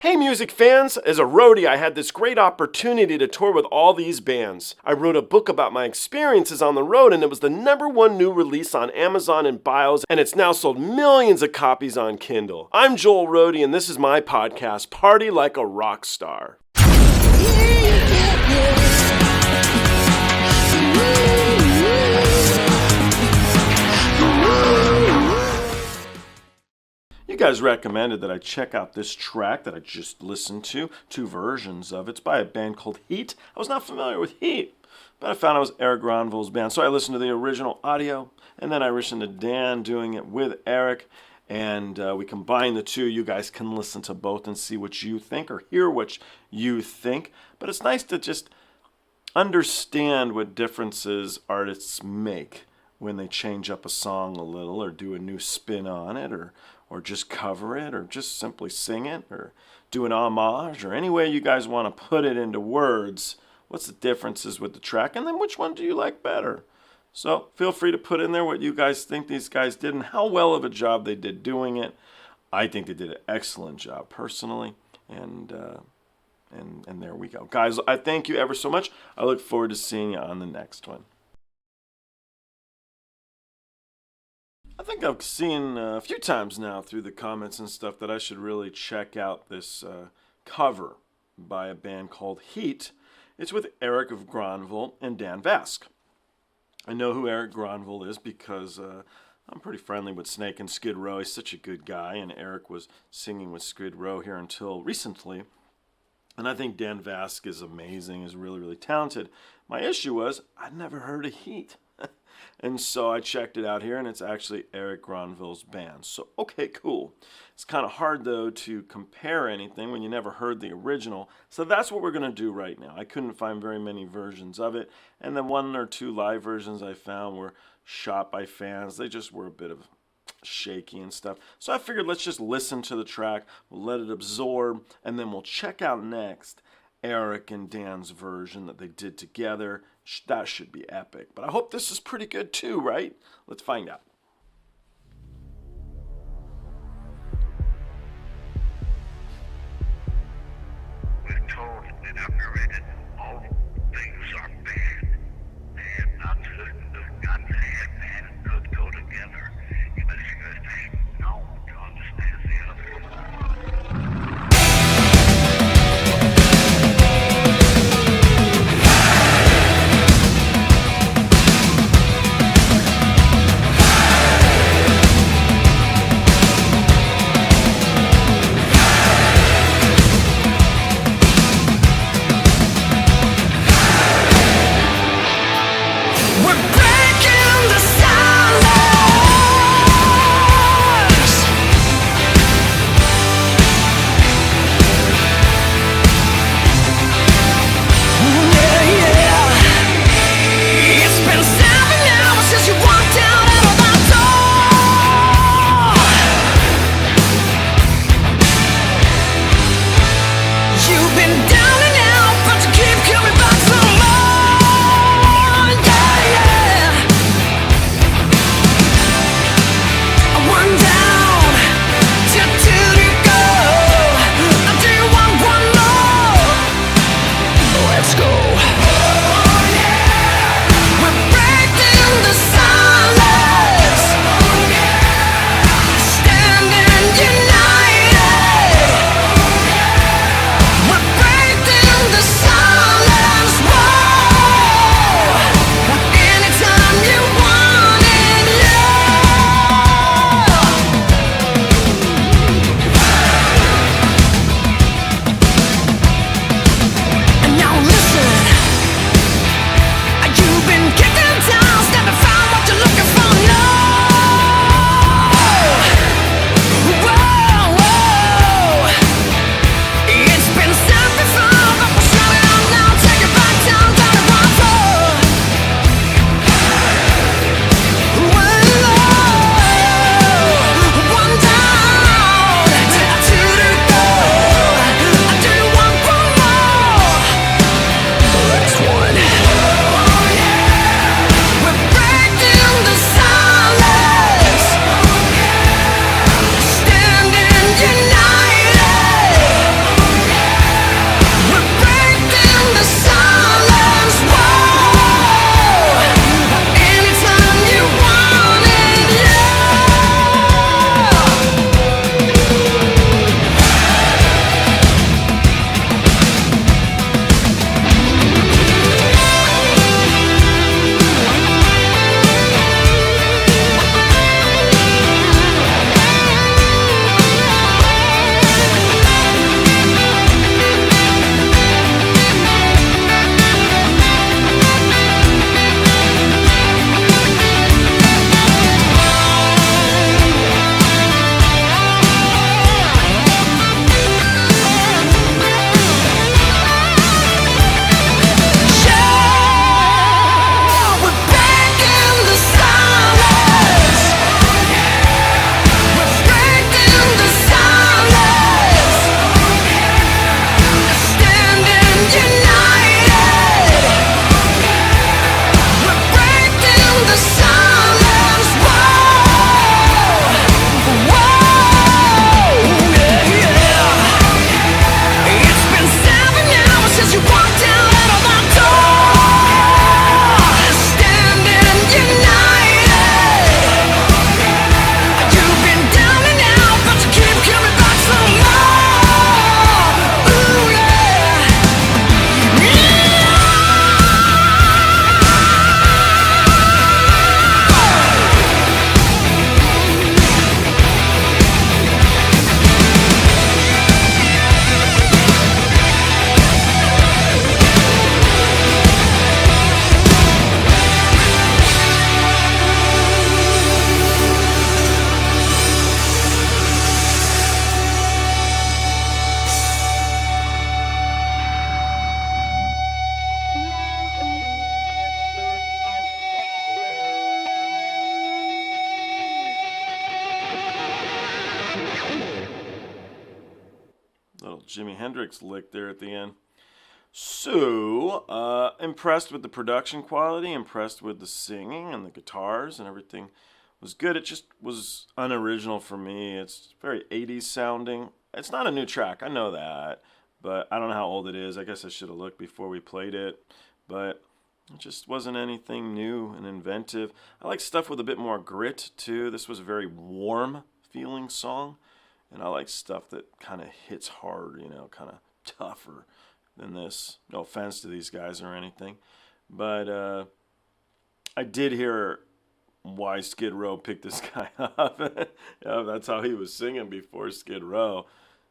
Hey music fans, as a roadie I had this great opportunity to tour with all these bands. I wrote a book about my experiences on the road and it was the #1 new release on Amazon and Bios and it's now sold millions of copies on Kindle. I'm Joel Roadie and this is my podcast, Party Like a Rock Star. You guys recommended that I check out this track that I just listened to, 2 versions of it. It's by a band called H.E.A.T. I was not familiar with H.E.A.T, but I found it was Erik Grönwall's band. So I listened to the original audio, and then I listened to Dan doing it with Erik, and we combined the two. You guys can listen to both and see what you think, or hear what you think. But it's nice to just understand what differences artists make when they change up a song a little, or do a new spin on it, or just cover it, or just simply sing it, or do an homage, or any way you guys want to put it into words. What's the differences with the track, and then which one do you like better? So feel free to put in there what you guys think these guys did and how well of a job they did doing it. I think they did an excellent job personally, and there we go. Guys, I thank you ever so much. I look forward to seeing you on the next one. I think I've seen a few times now through the comments and stuff that I should really check out this cover by a band called H.E.A.T. It's with Erik Grönwall and Dan Vasc. I know who Erik Grönwall is because I'm pretty friendly with Snake and Skid Row. He's such a good guy, and Erik was singing with Skid Row here until recently. And I think Dan Vasc is amazing, is really, really talented. My issue was I'd never heard of H.E.A.T. And so I checked it out here, and it's actually Erik Grönwall's band. So, okay, cool. It's kind of hard, though, to compare anything when you never heard the original. So that's what we're going to do right now. I couldn't find very many versions of it. And then 1 or 2 live versions I found were shot by fans. They just were a bit of shaky and stuff. So I figured let's just listen to the track. We'll let it absorb, and then we'll check out next Erik and Dan's version that they did together. That should be epic. But I hope this is pretty good too, right? Let's find out. We're told and operated all things are bad. And not good, not bad, bad and good go together. You must first know to understand the other. Little Jimi Hendrix lick there at the end. So, impressed with the production quality, impressed with the singing and the guitars and everything was good. It just was unoriginal for me. It's very 80s sounding. It's not a new track, I know that, but I don't know how old it is. I guess I should have looked before we played it, but it just wasn't anything new and inventive. I like stuff with a bit more grit, too. This was a very warm feeling song, and I like stuff that kind of hits hard, kind of tougher than this. No offense to these guys or anything, but I did hear why Skid Row picked this guy up. That's how he was singing before Skid Row.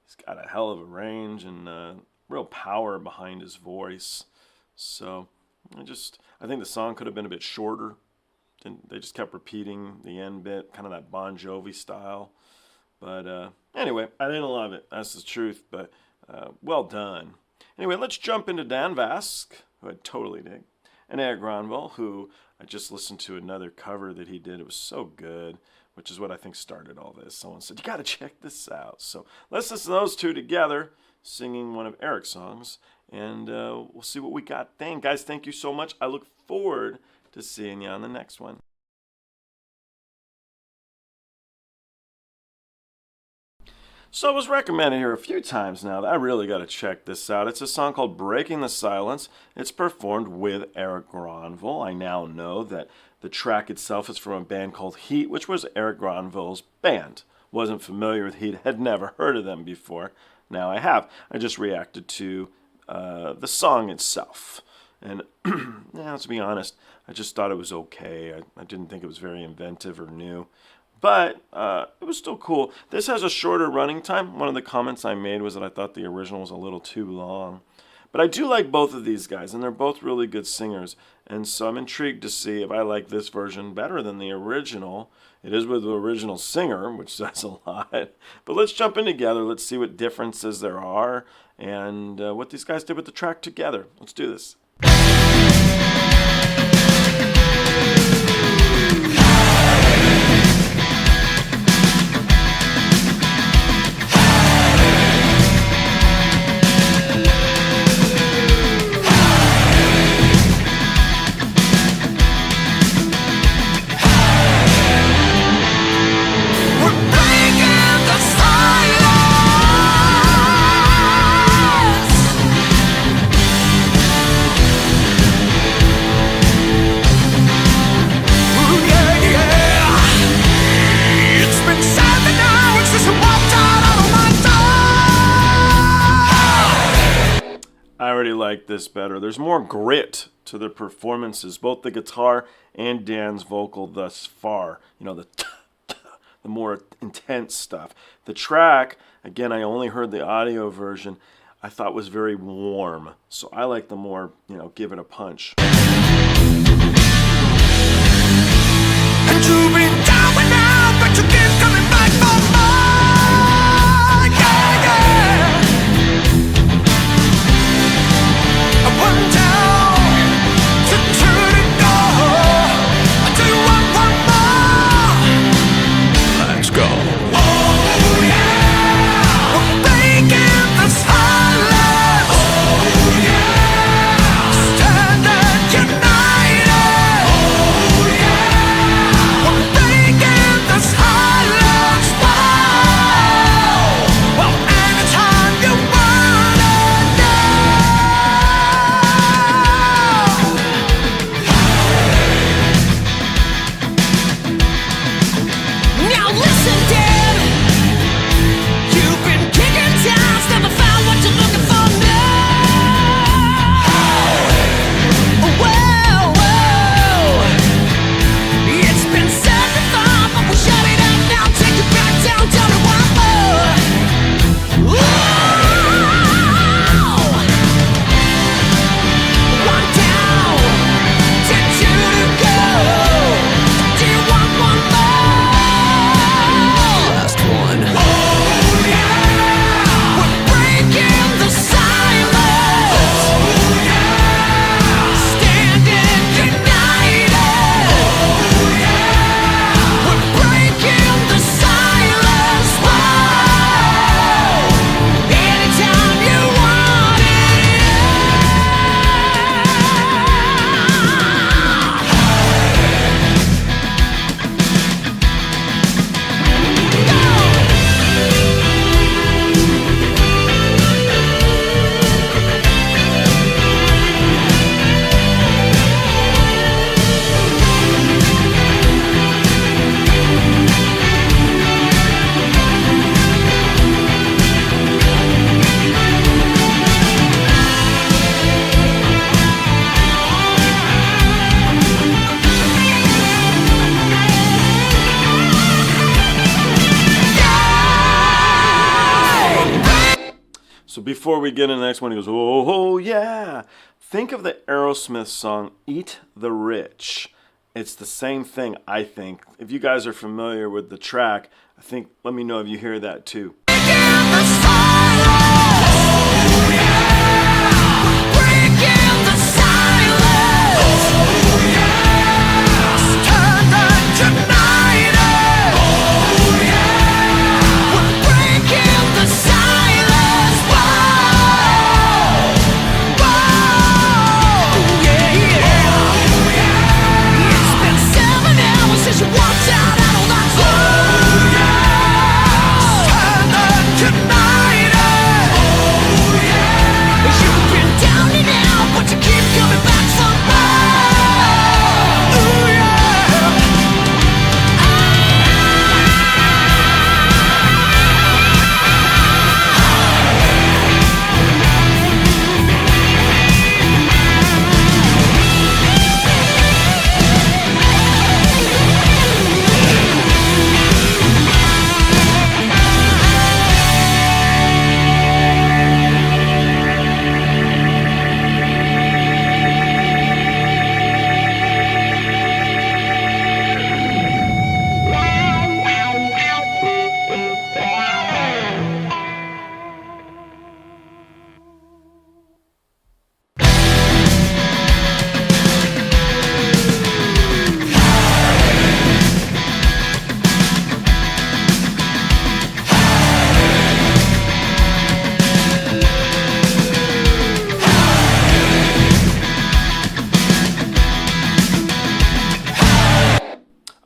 He's got a hell of a range and real power behind his voice. So I think the song could have been a bit shorter. They just kept repeating the end bit, kind of that Bon Jovi style. But anyway, I didn't love it. That's the truth, but well done. Anyway, let's jump into Dan Vasc, who I totally dig, and Erik Grönwall, who I just listened to another cover that he did. It was so good, which is what I think started all this. Someone said, you got to check this out. So let's listen to those two together, singing one of Erik's songs, and we'll see what we got then. Guys, thank you so much. I look forward to seeing you on the next one. So it was recommended here a few times now that I really got to check this out. It's a song called Breaking the Silence. It's performed with Erik Grönwall. I now know that the track itself is from a band called H.E.A.T, which was Erik Grönwall's band. Wasn't familiar with H.E.A.T, had never heard of them before. Now I have. I just reacted to the song itself. And to be honest, I just thought it was okay. I didn't think it was very inventive or new. But it was still cool. This has a shorter running time. One of the comments I made was that I thought the original was a little too long. But I do like both of these guys, and they're both really good singers. And so I'm intrigued to see if I like this version better than the original. It is with the original singer, which says a lot. But let's jump in together. Let's see what differences there are and what these guys did with the track together. Let's do this. Like this better. There's more grit to the performances, both the guitar and Dan's vocal thus far. The more intense stuff. The track, again, I only heard the audio version, I thought was very warm. So I like the more, give it a punch. And you've been down and out, but you keep coming back for more. Yeah, yeah. One down to turn it on. I do want one more. Let's go. Oh yeah, we're breaking the silence. Oh yeah, stand united. Oh yeah, we're breaking the silence. before we get into the next one, he goes, oh yeah. Think of the Aerosmith song, Eat the Rich. It's the same thing, I think. If you guys are familiar with the track, let me know if you hear that too.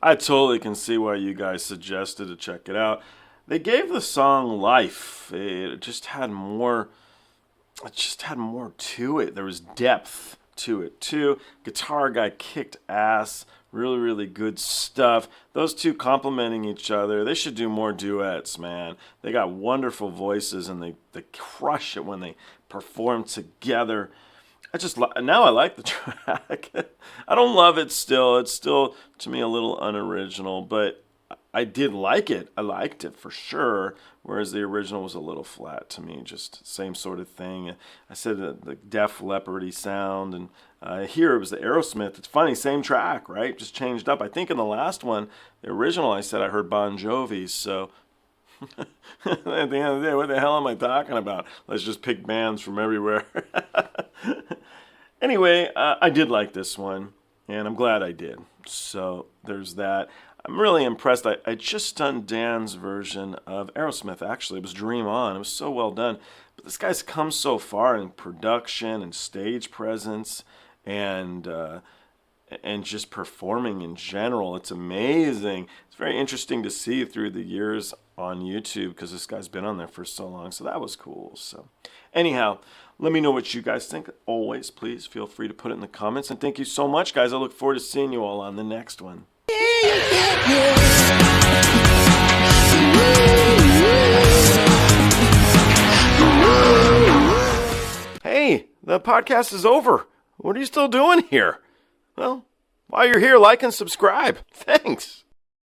I totally can see why you guys suggested to check it out. They gave the song life. It just had more to it. There was depth to it too. Guitar guy kicked ass. Really, really good stuff. Those two complementing each other. They should do more duets, man. They got wonderful voices and they crush it when they perform together. Now I like the track. I don't love it still. It's still, to me, a little unoriginal, but I did like it. I liked it for sure, whereas the original was a little flat to me, just same sort of thing. I said the Def Leppard-y sound, and here it was the Aerosmith. It's funny, same track, right? Just changed up. I think in the last one, the original, I said I heard Bon Jovi, so at the end of the day, what the hell am I talking about? Let's just pick bands from everywhere. Anyway, I did like this one, and I'm glad I did. So there's that. I'm really impressed. I just done Dan's version of Aerosmith, actually. It was Dream On. It was so well done. But this guy's come so far in production and stage presence and just performing in general. It's amazing. It's very interesting to see through the years on YouTube because this guy's been on there for so long. So that was cool. So anyhow, let me know what you guys think. Always, please feel free to put it in the comments. And thank you so much, guys. I look forward to seeing you all on the next one. Hey, the podcast is over. What are you still doing here? Well, while you're here, like and subscribe. Thanks.